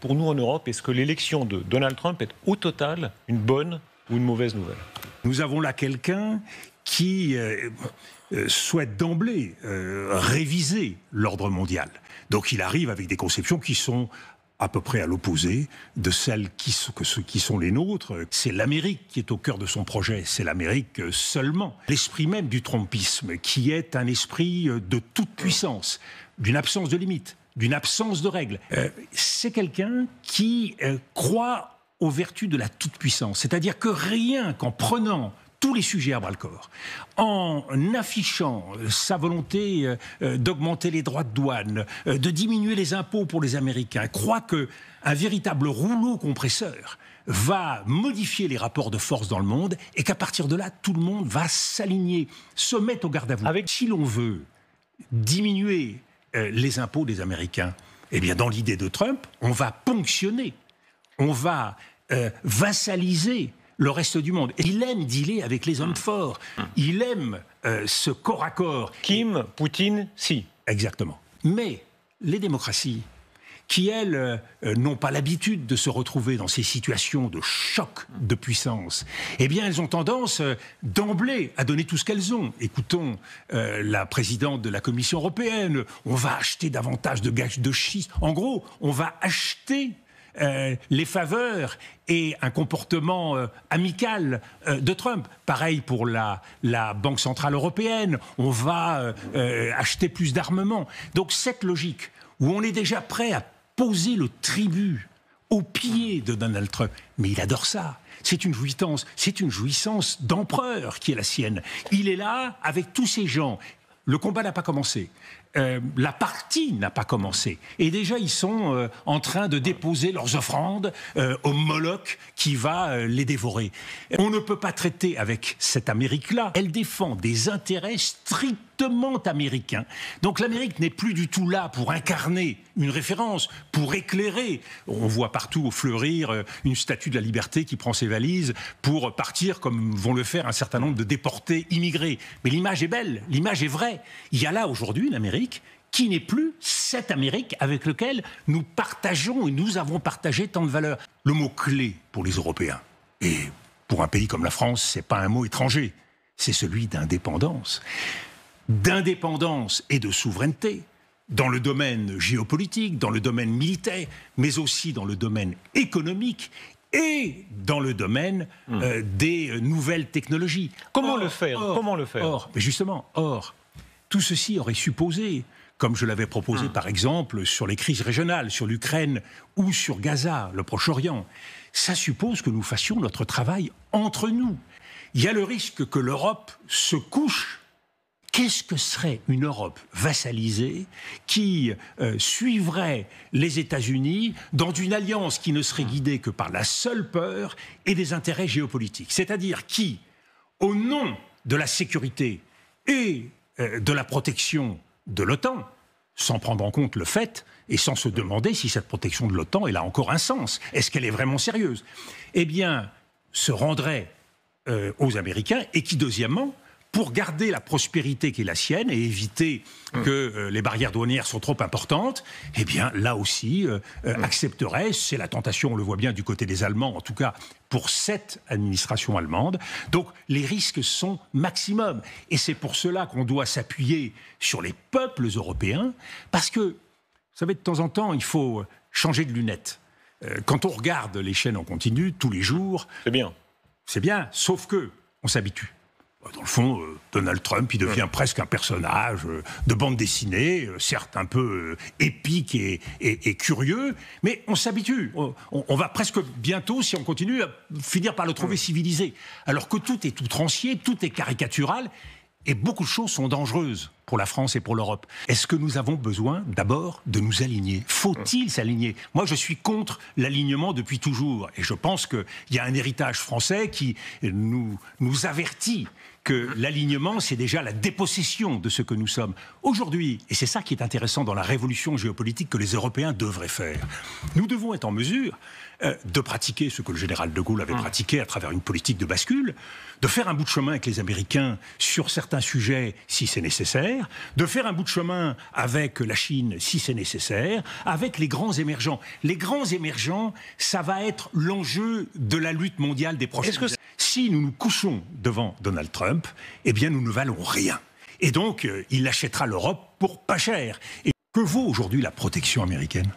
pour nous en Europe? Est-ce que l'élection de Donald Trump est au total une bonne ou une mauvaise nouvelle? Nous avons là quelqu'un qui souhaite d'emblée réviser l'ordre mondial. Donc il arrive avec des conceptions qui sont à peu près à l'opposé de celles qui sont les nôtres. C'est l'Amérique qui est au cœur de son projet, c'est l'Amérique seulement. L'esprit même du trumpisme, qui est un esprit de toute puissance, d'une absence de limites, d'une absence de règles. C'est quelqu'un qui croit aux vertus de la toute-puissance. C'est-à-dire que rien qu'en prenant tous les sujets à bras-le-corps, en affichant sa volonté d'augmenter les droits de douane, de diminuer les impôts pour les Américains, croit qu'un véritable rouleau compresseur va modifier les rapports de force dans le monde et qu'à partir de là, tout le monde va s'aligner, se mettre au garde à vous. Si l'on veut diminuer les impôts des Américains, eh bien, dans l'idée de Trump, on va ponctionner, on va vassaliser le reste du monde. Et il aime dealer avec les hommes forts. Il aime ce corps à corps. Kim, Poutine, si. Exactement. Mais les démocraties, qui, elles, n'ont pas l'habitude de se retrouver dans ces situations de choc de puissance, eh bien, elles ont tendance d'emblée à donner tout ce qu'elles ont. Écoutons la présidente de la Commission européenne, on va acheter davantage de gaz de schiste. En gros, on va acheter les faveurs et un comportement amical de Trump. Pareil pour la Banque Centrale Européenne, on va acheter plus d'armement. Donc cette logique où on est déjà prêt à poser le tribut aux pieds de Donald Trump, mais il adore ça. C'est une jouissance d'empereur qui est la sienne. Il est là avec tous ces gens. Le combat n'a pas commencé. La partie n'a pas commencé. Et déjà, ils sont en train de déposer leurs offrandes au Moloch qui va les dévorer. On ne peut pas traiter avec cette Amérique-là. Elle défend des intérêts strictement américains. Donc l'Amérique n'est plus du tout là pour incarner une référence, pour éclairer. On voit partout fleurir une statue de la liberté qui prend ses valises pour partir, comme vont le faire un certain nombre de déportés immigrés. Mais l'image est belle, l'image est vraie. Il y a là aujourd'hui une Amérique qui n'est plus cette Amérique avec laquelle nous partageons et nous avons partagé tant de valeurs. Le mot clé pour les Européens, et pour un pays comme la France, c'est pas un mot étranger, c'est celui d'indépendance. D'indépendance et de souveraineté, dans le domaine géopolitique, dans le domaine militaire, mais aussi dans le domaine économique et dans le domaine des nouvelles technologies. Comment le faire ? Mais justement, tout ceci aurait supposé, comme je l'avais proposé par exemple sur les crises régionales, sur l'Ukraine ou sur Gaza, le Proche-Orient, ça suppose que nous fassions notre travail entre nous. Il y a le risque que l'Europe se couche. Qu'est-ce que serait une Europe vassalisée qui suivrait les États-Unis dans une alliance qui ne serait guidée que par la seule peur et des intérêts géopolitiques? C'est-à-dire qui, au nom de la sécurité et de la protection de l'OTAN, sans prendre en compte le fait et sans se demander si cette protection de l'OTAN, elle a encore un sens. Est-ce qu'elle est vraiment sérieuse? Eh bien, se rendrait aux Américains et qui, deuxièmement, pour garder la prospérité qui est la sienne et éviter que les barrières douanières soient trop importantes, eh bien, là aussi, accepterait, c'est la tentation, on le voit bien du côté des Allemands, en tout cas pour cette administration allemande. Donc, les risques sont maximum. Et c'est pour cela qu'on doit s'appuyer sur les peuples européens, parce que, vous savez, de temps en temps, il faut changer de lunettes. Quand on regarde les chaînes en continu, tous les jours... C'est bien, sauf que on s'habitue. Dans le fond, Donald Trump, il devient presque un personnage de bande dessinée, certes un peu épique et curieux, mais on s'habitue. On va presque bientôt, si on continue, finir par le trouver civilisé. Alors que tout est outrancier, tout est caricatural, et beaucoup de choses sont dangereuses pour la France et pour l'Europe. Est-ce que nous avons besoin, d'abord, de nous aligner? Faut-il s'aligner? Moi, je suis contre l'alignement depuis toujours. Et je pense qu'il y a un héritage français qui nous avertit que l'alignement, c'est déjà la dépossession de ce que nous sommes. Aujourd'hui, et c'est ça qui est intéressant dans la révolution géopolitique que les Européens devraient faire, nous devons être en mesure de pratiquer ce que le général de Gaulle avait pratiqué à travers une politique de bascule, de faire un bout de chemin avec les Américains sur certains sujets si c'est nécessaire, de faire un bout de chemin avec la Chine si c'est nécessaire, avec les grands émergents. Les grands émergents, ça va être l'enjeu de la lutte mondiale des prochaines années. Si nous nous couchons devant Donald Trump, eh bien nous ne valons rien. Et donc, il achètera l'Europe pour pas cher. Et que vaut aujourd'hui la protection américaine ?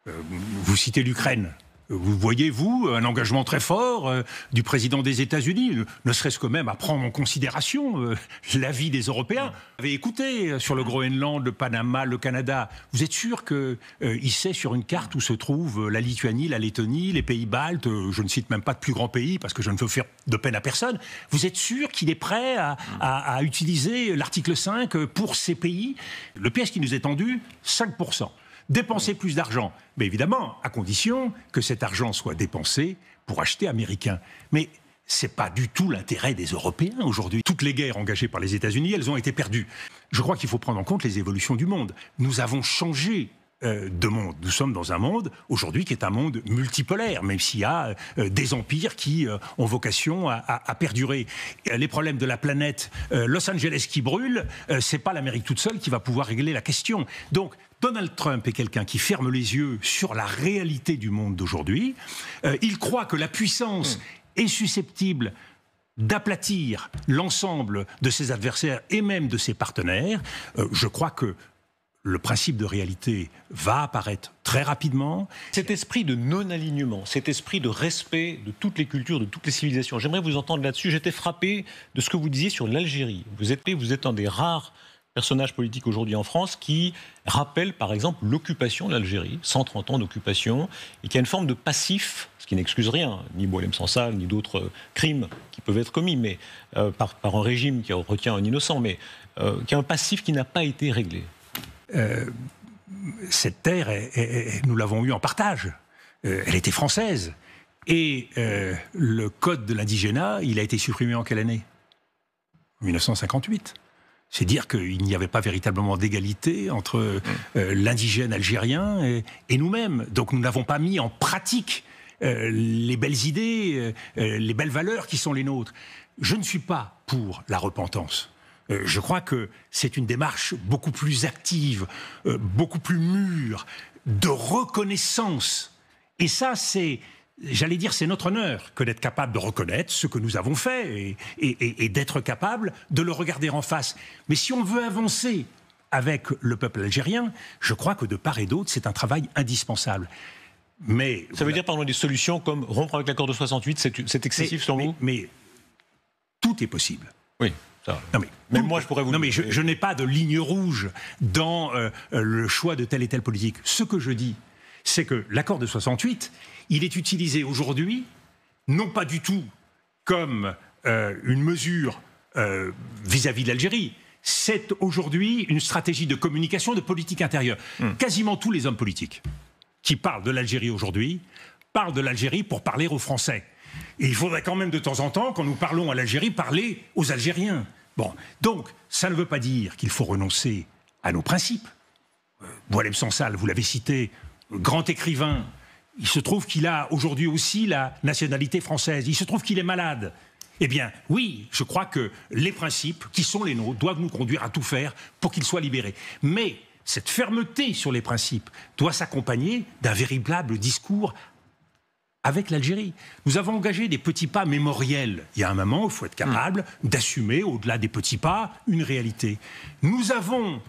Vous citez l'Ukraine. Vous voyez, vous, un engagement très fort du président des États-Unis, ne serait-ce que même à prendre en considération l'avis des Européens. Vous avez écouté sur le Groenland, le Panama, le Canada. Vous êtes sûr qu'il sait sur une carte où se trouvent la Lituanie, la Lettonie, les pays baltes, je ne cite même pas de plus grands pays parce que je ne veux faire de peine à personne. Vous êtes sûr qu'il est prêt à utiliser l'article 5 pour ces pays? Le piège qui nous est tendu, 5%. Dépenser plus d'argent, mais évidemment, à condition que cet argent soit dépensé pour acheter américain. Mais ce n'est pas du tout l'intérêt des Européens aujourd'hui. Toutes les guerres engagées par les États-Unis, elles ont été perdues. Je crois qu'il faut prendre en compte les évolutions du monde. Nous avons changé de monde. Nous sommes dans un monde, aujourd'hui, qui est un monde multipolaire, même s'il y a des empires qui ont vocation à perdurer. Les problèmes de la planète, Los Angeles qui brûle, c'est pas l'Amérique toute seule qui va pouvoir régler la question. Donc, Donald Trump est quelqu'un qui ferme les yeux sur la réalité du monde d'aujourd'hui. Il croit que la puissance est susceptible d'aplatir l'ensemble de ses adversaires et même de ses partenaires. Je crois que le principe de réalité va apparaître très rapidement. Cet esprit de non-alignement, cet esprit de respect de toutes les cultures, de toutes les civilisations, j'aimerais vous entendre là-dessus. J'étais frappé de ce que vous disiez sur l'Algérie. Vous êtes un des rares personnages politiques aujourd'hui en France qui rappelle par exemple l'occupation de l'Algérie, 130 ans d'occupation, et qui a une forme de passif, ce qui n'excuse rien, ni Boualem Sansal, ni d'autres crimes qui peuvent être commis, mais par un régime qui retient un innocent, mais qui a un passif qui n'a pas été réglé. Cette terre, nous l'avons eue en partage. Elle était française. Et le code de l'indigénat, il a été supprimé en quelle année ? 1958. C'est dire qu'il n'y avait pas véritablement d'égalité entre l'indigène algérien et nous-mêmes. Donc nous n'avons pas mis en pratique les belles idées, les belles valeurs qui sont les nôtres. Je ne suis pas pour la repentance. Je crois que c'est une démarche beaucoup plus active, beaucoup plus mûre, de reconnaissance. Et ça, j'allais dire, c'est notre honneur que d'être capable de reconnaître ce que nous avons fait et d'être capable de le regarder en face. Mais si on veut avancer avec le peuple algérien, je crois que de part et d'autre, c'est un travail indispensable. Mais ça veut dire, pardon, des solutions comme rompre avec l'accord de 68, c'est excessif selon vous ? Mais tout est possible. Oui. Ça. Non mais moi, je pourrais vous... Non mais je n'ai pas de ligne rouge dans le choix de telle et telle politique. Ce que je dis, c'est que l'accord de 68, il est utilisé aujourd'hui, non pas du tout comme une mesure vis-à-vis de l'Algérie. C'est aujourd'hui une stratégie de communication, de politique intérieure. Quasiment tous les hommes politiques qui parlent de l'Algérie aujourd'hui parlent de l'Algérie pour parler aux Français. Et il faudrait quand même de temps en temps, quand nous parlons à l'Algérie, parler aux Algériens. Bon, donc, ça ne veut pas dire qu'il faut renoncer à nos principes. Boualem Sansal, vous l'avez cité, grand écrivain, il se trouve qu'il a aujourd'hui aussi la nationalité française. Il se trouve qu'il est malade. Eh bien, oui, je crois que les principes qui sont les nôtres doivent nous conduire à tout faire pour qu'il soit libéré. Mais cette fermeté sur les principes doit s'accompagner d'un véritable discours avec l'Algérie. Nous avons engagé des petits pas mémoriels. Il y a un moment où il faut être capable d'assumer, au-delà des petits pas, une réalité. Nous avons,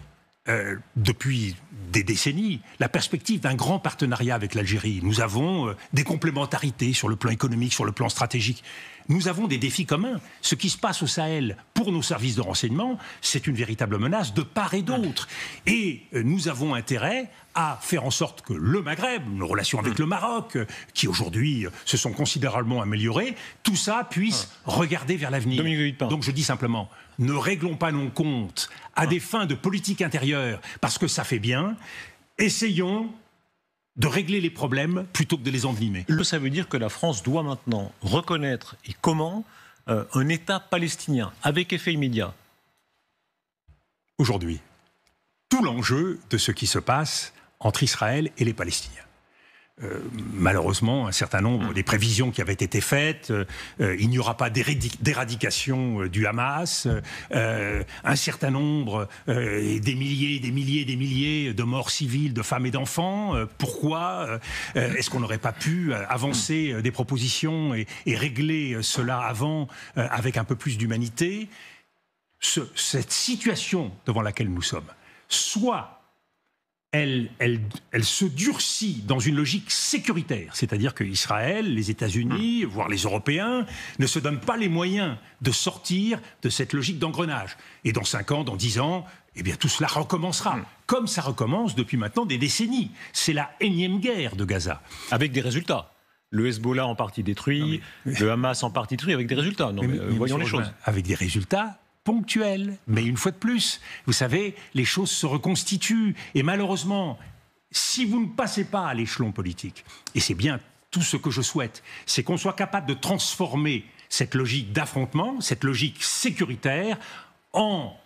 depuis des décennies, la perspective d'un grand partenariat avec l'Algérie. Nous avons des complémentarités sur le plan économique, sur le plan stratégique. Nous avons des défis communs. Ce qui se passe au Sahel pour nos services de renseignement, c'est une véritable menace de part et d'autre. Et nous avons intérêt à faire en sorte que le Maghreb, nos relations avec le Maroc, qui aujourd'hui se sont considérablement améliorées, tout ça puisse regarder vers l'avenir. Donc je dis simplement, ne réglons pas nos comptes à des fins de politique intérieure, parce que ça fait bien. Essayons de régler les problèmes plutôt que de les envenimer. Ça veut dire que la France doit maintenant reconnaître, et comment, un État palestinien avec effet immédiat? Aujourd'hui, tout l'enjeu de ce qui se passe entre Israël et les Palestiniens. Malheureusement, un certain nombre des prévisions qui avaient été faites, il n'y aura pas d'éradication du Hamas, un certain nombre, des milliers de morts civiles, de femmes et d'enfants. Pourquoi est-ce qu'on n'aurait pas pu avancer des propositions et régler cela avant avec un peu plus d'humanité? Cette situation devant laquelle nous sommes, soit elle se durcit dans une logique sécuritaire, c'est-à-dire qu'Israël, les États-Unis, voire les Européens, ne se donnent pas les moyens de sortir de cette logique d'engrenage. Et dans 5 ans, dans 10 ans, eh bien tout cela recommencera, comme ça recommence depuis maintenant des décennies. C'est la énième guerre de Gaza. Avec des résultats. Le Hezbollah en partie détruit, le Hamas en partie détruit, avec des résultats. Voyons les choses. Avec des résultats ponctuel, mais une fois de plus, vous savez, les choses se reconstituent. Et malheureusement, si vous ne passez pas à l'échelon politique, et c'est bien tout ce que je souhaite, c'est qu'on soit capable de transformer cette logique d'affrontement, cette logique sécuritaire, en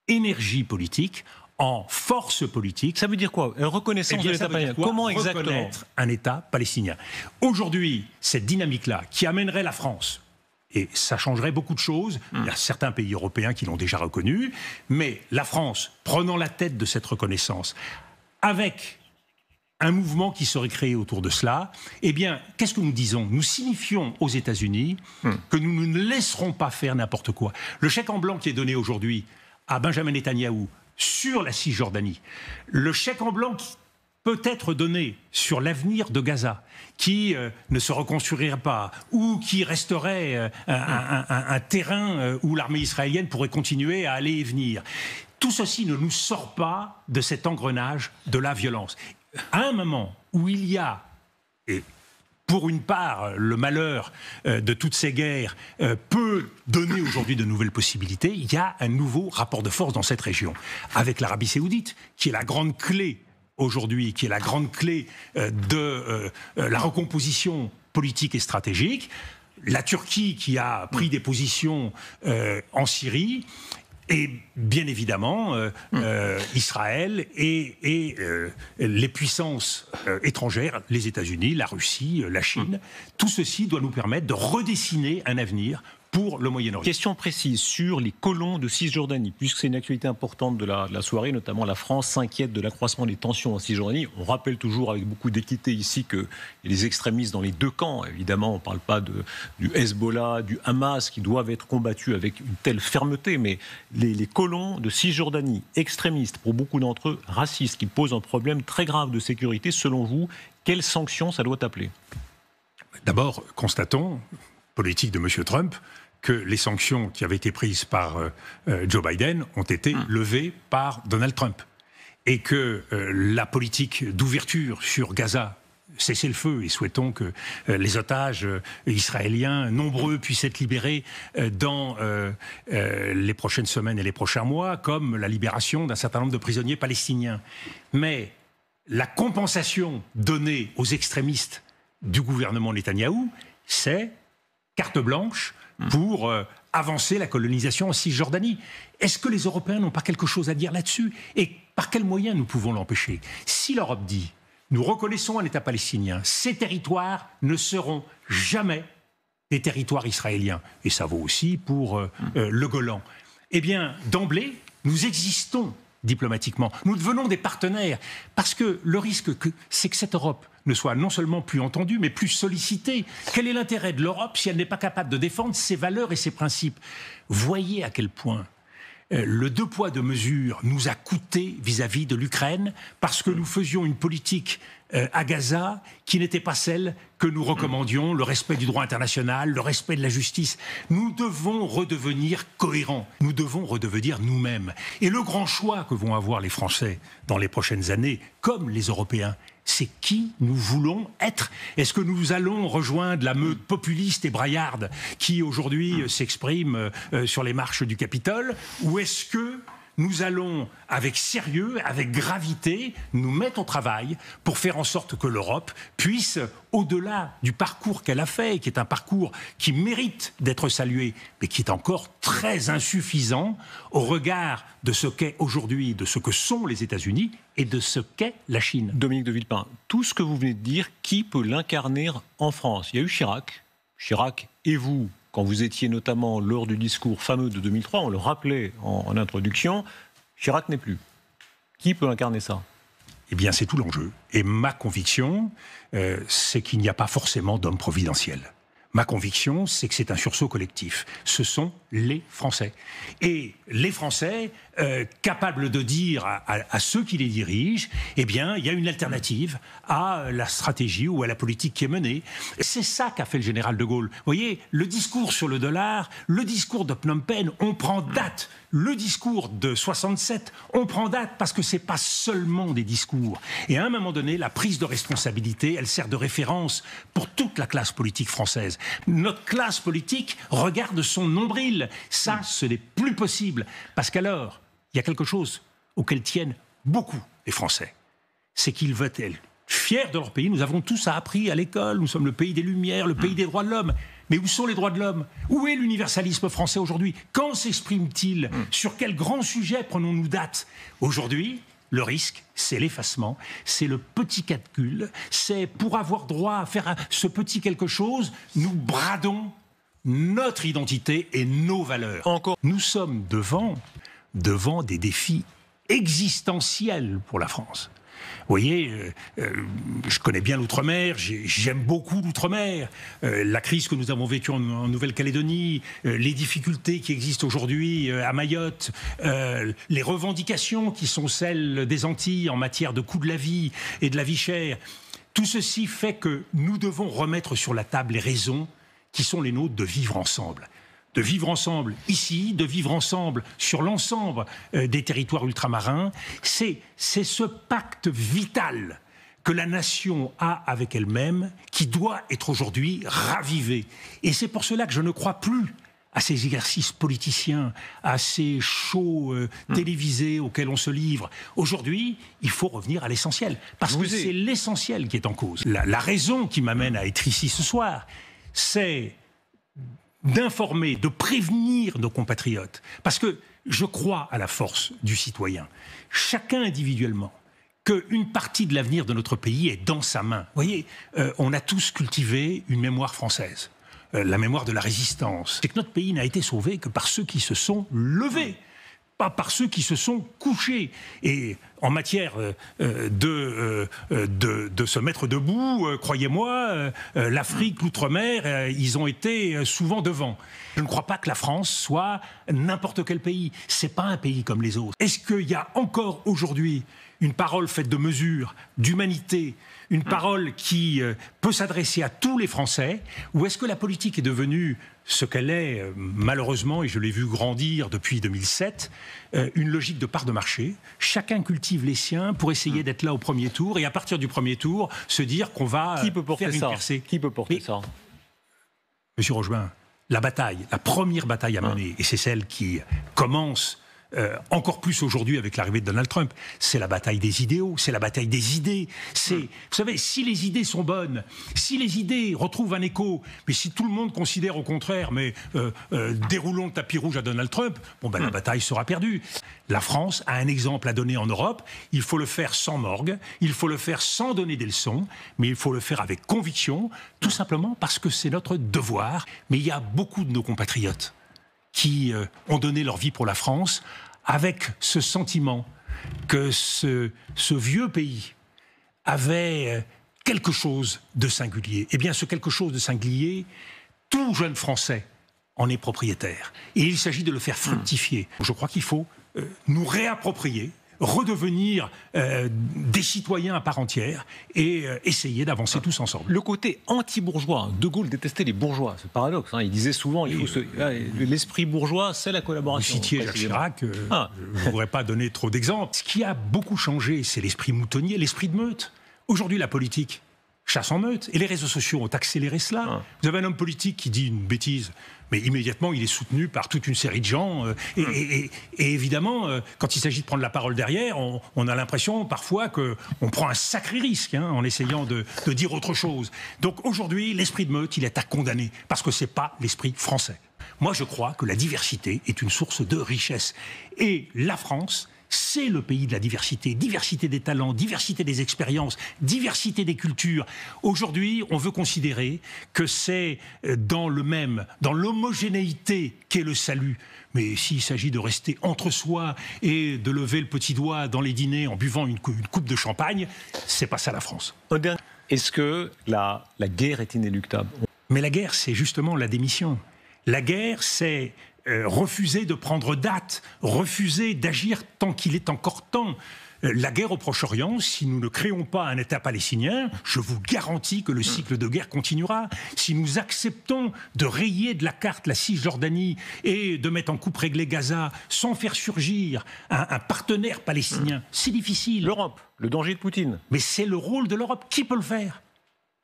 énergie politique, en force politique. Ça veut dire quoi? Reconnaissance de l'État palestinien. Comment exactement? Reconnaître un État palestinien. Aujourd'hui, cette dynamique-là, qui amènerait la France, et ça changerait beaucoup de choses. Il y a certains pays européens qui l'ont déjà reconnu. Mais la France, prenant la tête de cette reconnaissance, avec un mouvement qui serait créé autour de cela, eh bien, qu'est-ce que nous disons? Nous signifions aux États-Unis que nous ne laisserons pas faire n'importe quoi. Le chèque en blanc qui est donné aujourd'hui à Benjamin Netanyahou sur la Cisjordanie, le chèque en blanc qui peut être donné sur l'avenir de Gaza, qui ne se reconstruirait pas, ou qui resterait un terrain où l'armée israélienne pourrait continuer à aller et venir. Tout ceci ne nous sort pas de cet engrenage de la violence. À un moment où il y a, et pour une part, le malheur de toutes ces guerres peut donner aujourd'hui de nouvelles possibilités, il y a un nouveau rapport de force dans cette région, avec l'Arabie saoudite, qui est la grande clé aujourd'hui, qui est la grande clé de la recomposition politique et stratégique, la Turquie qui a pris des positions en Syrie, et bien évidemment Israël et les puissances étrangères, les États-Unis, la Russie, la Chine. Tout ceci doit nous permettre de redessiner un avenir pour le Moyen-Orient. Question précise sur les colons de Cisjordanie, puisque c'est une actualité importante de la soirée, notamment la France s'inquiète de l'accroissement des tensions en Cisjordanie. On rappelle toujours avec beaucoup d'équité ici qu'il y a des extrémistes dans les deux camps. Évidemment, on ne parle pas du Hezbollah, du Hamas, qui doivent être combattus avec une telle fermeté, mais les colons de Cisjordanie, extrémistes, pour beaucoup d'entre eux, racistes, qui posent un problème très grave de sécurité, selon vous, quelles sanctions ça doit appeler? D'abord, constatons, politique de M. Trump, que les sanctions qui avaient été prises par Joe Biden ont été levées par Donald Trump. Et que la politique d'ouverture sur Gaza, cessez le feu, et souhaitons que les otages israéliens, nombreux, puissent être libérés dans les prochaines semaines et les prochains mois, comme la libération d'un certain nombre de prisonniers palestiniens. Mais la compensation donnée aux extrémistes du gouvernement Netanyahou, c'est carte blanche pour avancer la colonisation en Cisjordanie. Est-ce que les Européens n'ont pas quelque chose à dire là-dessus? Et par quels moyens nous pouvons l'empêcher? Si l'Europe dit « nous reconnaissons un État palestinien, ces territoires ne seront jamais des territoires israéliens », et ça vaut aussi pour le Golan, eh bien, d'emblée, nous existons diplomatiquement. Nous devenons des partenaires, parce que le risque, c'est que cette Europe ne soit non seulement plus entendue, mais plus sollicitée. Quel est l'intérêt de l'Europe si elle n'est pas capable de défendre ses valeurs et ses principes? Voyez à quel point le deux poids deux mesures nous a coûté vis-à-vis de l'Ukraine, parce que nous faisions une politique à Gaza qui n'était pas celle que nous recommandions, le respect du droit international, le respect de la justice. Nous devons redevenir cohérents, nous devons redevenir nous-mêmes. Et le grand choix que vont avoir les Français dans les prochaines années, comme les Européens, c'est qui nous voulons être. Est-ce que nous allons rejoindre la meute populiste et braillarde qui aujourd'hui s'exprime sur les marches du Capitole, ou est-ce que nous allons, avec sérieux, avec gravité, nous mettre au travail pour faire en sorte que l'Europe puisse, au-delà du parcours qu'elle a fait, qui est un parcours qui mérite d'être salué, mais qui est encore très insuffisant au regard de ce qu'est aujourd'hui, de ce que sont les États-Unis et de ce qu'est la Chine. Dominique de Villepin, tout ce que vous venez de dire, qui peut l'incarner en France? Il y a eu Chirac. Chirac et vous, quand vous étiez notamment lors du discours fameux de 2003, on le rappelait en introduction, Chirac n'est plus. Qui peut incarner ça? Eh bien, c'est tout l'enjeu. Et ma conviction, c'est qu'il n'y a pas forcément d'homme providentiel. Ma conviction, c'est que c'est un sursaut collectif. Ce sont les Français. Et les Français, capables de dire à ceux qui les dirigent, eh bien, il y a une alternative à la stratégie ou à la politique qui est menée. C'est ça qu'a fait le général de Gaulle. Vous voyez, le discours sur le dollar, le discours de Phnom Penh, on prend date. Le discours de 67, on prend date parce que c'est pas seulement des discours. Et à un moment donné, la prise de responsabilité, elle sert de référence pour toute la classe politique française. Notre classe politique regarde son nombril. Ça, ce n'est plus possible. Parce qu'alors, il y a quelque chose auquel tiennent beaucoup les Français. C'est qu'ils veulent être fiers de leur pays. Nous avons tous appris à l'école. Nous sommes le pays des Lumières, le pays des droits de l'homme. Mais où sont les droits de l'homme? Où est l'universalisme français aujourd'hui? Quand s'exprime-t-il? Sur quel grand sujet prenons-nous date? Aujourd'hui, le risque, c'est l'effacement, c'est le petit calcul, c'est pour avoir droit à faire ce petit quelque chose, nous bradons notre identité et nos valeurs. Encore. Nous sommes devant des défis existentiels pour la France. Vous voyez, je connais bien l'outre-mer, j'aime beaucoup l'outre-mer, la crise que nous avons vécue en Nouvelle-Calédonie, les difficultés qui existent aujourd'hui à Mayotte, les revendications qui sont celles des Antilles en matière de coût de la vie et de la vie chère. Tout ceci fait que nous devons remettre sur la table les raisons qui sont les nôtres de vivre ensemble. De vivre ensemble ici, de vivre ensemble sur l'ensemble des territoires ultramarins. C'est ce pacte vital que la nation a avec elle-même qui doit être aujourd'hui ravivé. Et c'est pour cela que je ne crois plus à ces exercices politiciens, à ces shows télévisés auxquels on se livre. Aujourd'hui, il faut revenir à l'essentiel. Parce que c'est l'essentiel qui est en cause. La raison qui m'amène à être ici ce soir, c'est d'informer, de prévenir nos compatriotes. Parce que je crois à la force du citoyen. Chacun individuellement, qu'une partie de l'avenir de notre pays est dans sa main. Vous voyez, on a tous cultivé une mémoire française, la mémoire de la résistance. C'est que notre pays n'a été sauvé que par ceux qui se sont levés, pas par ceux qui se sont couchés. Et en matière de se mettre debout, croyez-moi, l'Afrique, l'outre-mer, ils ont été souvent devant. Je ne crois pas que la France soit n'importe quel pays. C'est pas un pays comme les autres. Est-ce qu'il y a encore aujourd'hui une parole faite de mesure, d'humanité, une parole qui peut s'adresser à tous les Français, ou est-ce que la politique est devenue ce qu'elle est, malheureusement, et je l'ai vu grandir depuis 2007, une logique de part de marché. Chacun cultive les siens pour essayer d'être là au premier tour, et à partir du premier tour, se dire qu'on va faire une percée. Qui peut porter ça? Monsieur Rochebin, la première bataille à mener, et c'est celle qui commence encore plus aujourd'hui avec l'arrivée de Donald Trump, c'est la bataille des idéaux, c'est la bataille des idées. Vous savez, si les idées sont bonnes, si les idées retrouvent un écho, mais si tout le monde considère au contraire, mais déroulons le tapis rouge à Donald Trump, la bataille sera perdue. La France a un exemple à donner en Europe. Il faut le faire sans morgue, il faut le faire sans donner des leçons, mais il faut le faire avec conviction, tout simplement parce que c'est notre devoir. Mais il y a beaucoup de nos compatriotes qui ont donné leur vie pour la France, avec ce sentiment que ce vieux pays avait quelque chose de singulier. Eh bien, ce quelque chose de singulier, tout jeune Français en est propriétaire. Et il s'agit de le faire fructifier. Je crois qu'il faut nous réapproprier, redevenir des citoyens à part entière et essayer d'avancer tous ensemble. Le côté anti-bourgeois, De Gaulle détestait les bourgeois, c'est paradoxe. Il disait souvent, l'esprit bourgeois, c'est la collaboration. Vous citiez Jacques Chirac, je ne voudrais pas donner trop d'exemples. Ce qui a beaucoup changé, c'est l'esprit moutonnier, l'esprit de meute. Aujourd'hui, la politique, chasse en meute. Et les réseaux sociaux ont accéléré cela. Vous avez un homme politique qui dit une bêtise, mais immédiatement, il est soutenu par toute une série de gens. Et évidemment, quand il s'agit de prendre la parole derrière, on a l'impression parfois qu'on prend un sacré risque en essayant de dire autre chose. Donc aujourd'hui, l'esprit de meute, il est à condamner, parce que ce n'est pas l'esprit français. Moi, je crois que la diversité est une source de richesse. Et la France, c'est le pays de la diversité, diversité des talents, diversité des expériences, diversité des cultures. Aujourd'hui, on veut considérer que c'est dans l'homogénéité qu'est le salut. Mais s'il s'agit de rester entre soi et de lever le petit doigt dans les dîners en buvant une coupe de champagne, c'est pas ça la France. Est-ce que la guerre est inéluctable? Mais la guerre, c'est justement la démission. La guerre, c'est refuser de prendre date, refuser d'agir tant qu'il est encore temps. La guerre au Proche-Orient, si nous ne créons pas un État palestinien, je vous garantis que le cycle de guerre continuera. Si nous acceptons de rayer de la carte la Cisjordanie et de mettre en coupe réglée Gaza sans faire surgir un partenaire palestinien, c'est difficile. L'Europe, le danger de Poutine. Mais c'est le rôle de l'Europe. Qui peut le faire?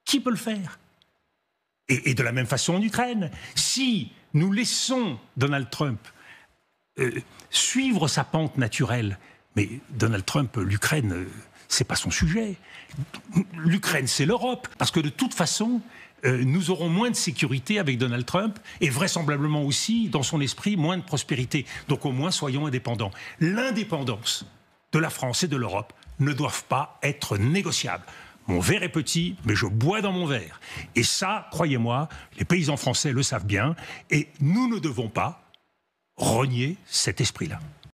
Qui peut le faire? Et de la même façon en Ukraine. Si nous laissons Donald Trump suivre sa pente naturelle, mais Donald Trump, l'Ukraine, c'est pas son sujet. L'Ukraine, c'est l'Europe. Parce que de toute façon, nous aurons moins de sécurité avec Donald Trump et vraisemblablement aussi, dans son esprit, moins de prospérité. Donc au moins, soyons indépendants. L'indépendance de la France et de l'Europe ne doivent pas être négociables. Mon verre est petit, mais je bois dans mon verre. Et ça, croyez-moi, les paysans français le savent bien. Et nous ne devons pas renier cet esprit-là.